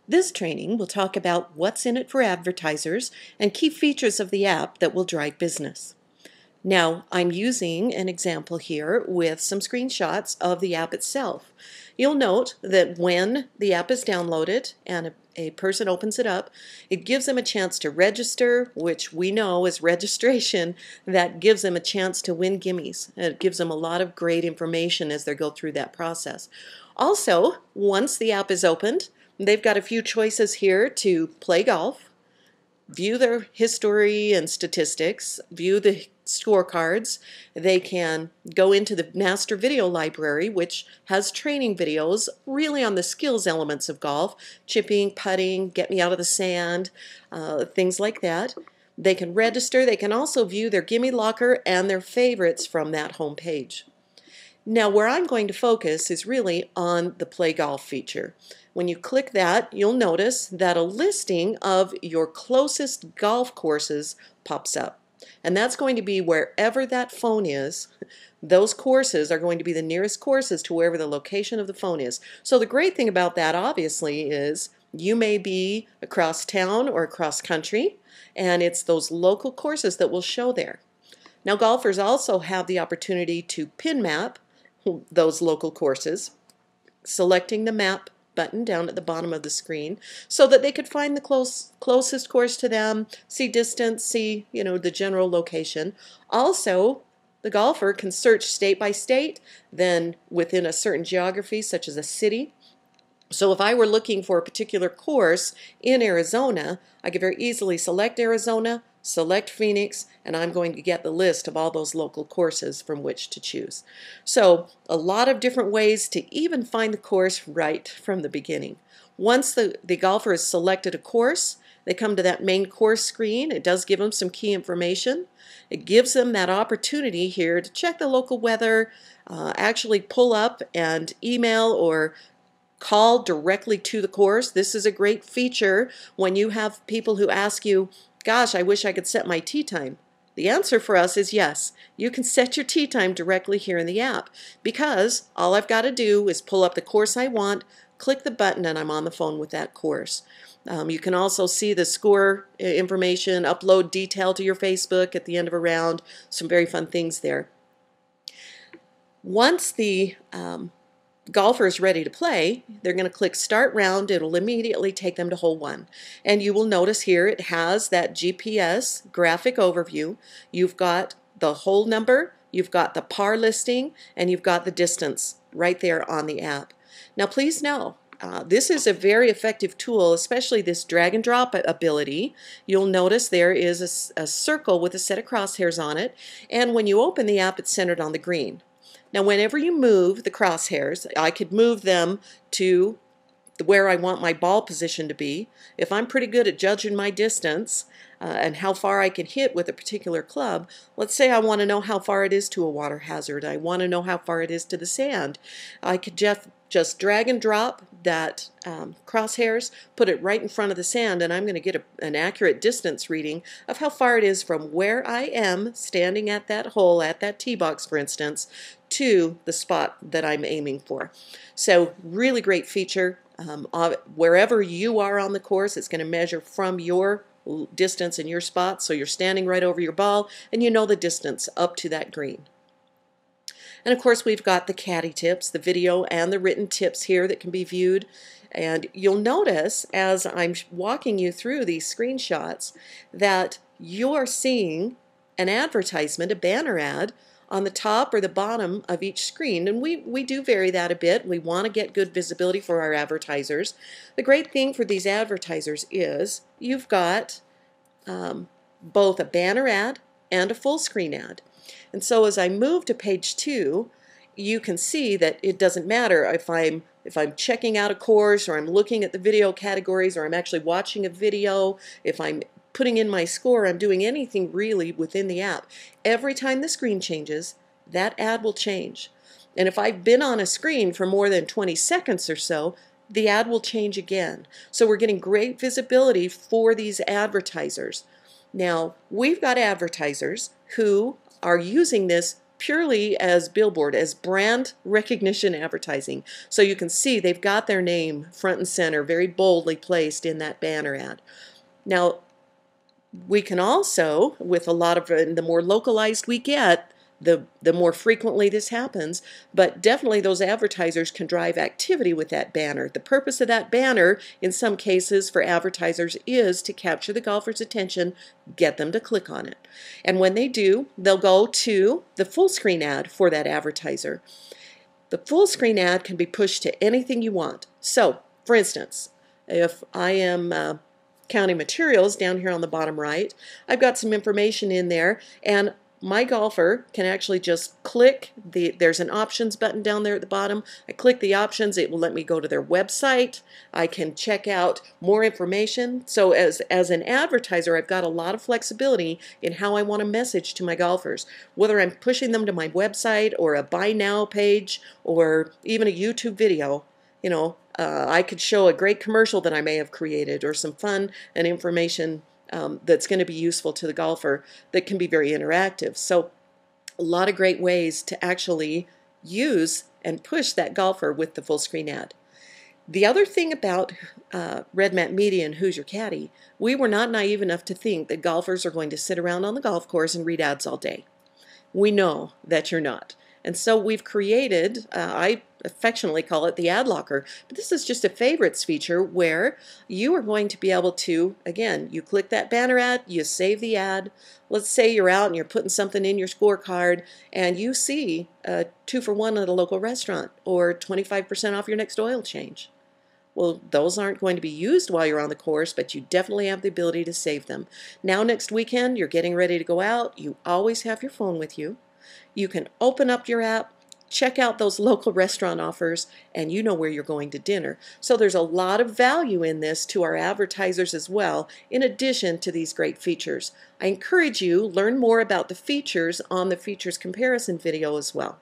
This training will talk about what's in it for advertisers and key features of the app that will drive business. Now, I'm using an example here with some screenshots of the app itself. You'll note that when the app is downloaded and a person opens it up, it gives them a chance to register, which we know is registration. That gives them a chance to win gimmies. It gives them a lot of great information as they go through that process. Also, once the app is opened, they've got a few choices here to play golf, view their history and statistics, view the scorecards. They can go into the master video library, which has training videos really on the skills elements of golf, chipping, putting, get me out of the sand, things like that. They can register. They can also view their gimme locker and their favorites from that home page. Now, where I'm going to focus is really on the Play Golf feature. When you click that, you'll notice that a listing of your closest golf courses pops up. And that's going to be wherever that phone is. Those courses are going to be the nearest courses to wherever the location of the phone is. So the great thing about that, obviously, is you may be across town or across country, and it's those local courses that will show there. Now, golfers also have the opportunity to pin map those local courses, selecting the map button down at the bottom of the screen so that they could find the closest course to them, see distance, see, the general location. Also, the golfer can search state by state, then within a certain geography such as a city. So if I were looking for a particular course in Arizona, I could very easily select Arizona, select Phoenix, and I'm going to get the list of all those local courses from which to choose. So a lot of different ways to even find the course right from the beginning. Once the golfer has selected a course, they come to that main course screen. It does give them some key information. It gives them that opportunity here to check the local weather, actually pull up and email or call directly to the course. This is a great feature when you have people who ask you, gosh, I wish I could set my tee time. The answer for us is yes. You can set your tee time directly here in the app because all I've got to do is pull up the course I want, click the button, and I'm on the phone with that course. You can also see the score information, upload detail to your Facebook at the end of a round. Some very fun things there. Once the golfer is ready to play, they're going to click Start Round. It'll immediately take them to hole 1. And you will notice here it has that GPS graphic overview. You've got the hole number, you've got the par listing, and you've got the distance right there on the app. Now please know, this is a very effective tool, especially this drag and drop ability. You'll notice there is a circle with a set of crosshairs on it, and when you open the app, it's centered on the green. Now, whenever you move the crosshairs, I could move them to where I want my ball position to be. If I'm pretty good at judging my distance and how far I can hit with a particular club, let's say I want to know how far it is to a water hazard. I want to know how far it is to the sand. I could just drag and drop that crosshairs, put it right in front of the sand, and I'm going to get an accurate distance reading of how far it is from where I am standing at that hole, at that tee box, for instance, to the spot that I'm aiming for. So really great feature. Wherever you are on the course, it's going to measure from your distance and your spot, so you're standing right over your ball, and you know the distance up to that green. And of course, we've got the caddy tips, the video and the written tips here that can be viewed. And you'll notice as I'm walking you through these screenshots that you're seeing an advertisement, a banner ad, on the top or the bottom of each screen. And we do vary that a bit. We want to get good visibility for our advertisers. The great thing for these advertisers is you've got both a banner ad and a full screen ad. And so as I move to page 2, you can see that it doesn't matter if I'm checking out a course, or I'm looking at the video categories, or I'm actually watching a video, if I'm putting in my score, I'm doing anything really within the app. Every time the screen changes, that ad will change. And if I've been on a screen for more than 20 seconds or so, the ad will change again. So we're getting great visibility for these advertisers. Now, we've got advertisers who are using this purely as billboard, as brand recognition advertising. So you can see they've got their name front and center, very boldly placed in that banner ad. Now, we can also, with a lot of, the more localized we get, the more frequently this happens, but definitely those advertisers can drive activity with that banner. The purpose of that banner, in some cases for advertisers, is to capture the golfer's attention, get them to click on it. And when they do, they'll go to the full screen ad for that advertiser. The full screen ad can be pushed to anything you want. So, for instance, if I am counting materials down here on the bottom right, I've got some information in there, and my golfer can actually just click there's an options button down there at the bottom. I click the options, it will let me go to their website. I can check out more information. So as an advertiser, I've got a lot of flexibility in how I want to message to my golfers, whether I'm pushing them to my website or a buy now page or even a YouTube video. I could show a great commercial that I may have created or some fun and information that's going to be useful to the golfer that can be very interactive. So a lot of great ways to actually use and push that golfer with the full screen ad. The other thing about Red Mat Media and Who's Your Caddy, we were not naive enough to think that golfers are going to sit around on the golf course and read ads all day. We know that you're not. And so we've created, I affectionately call it the ad locker, but this is just a favorites feature where you are going to be able to, again, you click that banner ad, you save the ad. Let's say you're out and you're putting something in your scorecard and you see 2 for 1 at a local restaurant or 25% off your next oil change. Well, those aren't going to be used while you're on the course, but you definitely have the ability to save them. Now next weekend, you're getting ready to go out. You always have your phone with you. You can open up your app, check out those local restaurant offers, and you know where you're going to dinner. So there's a lot of value in this to our advertisers as well, in addition to these great features. I encourage you, learn more about the features on the features comparison video as well.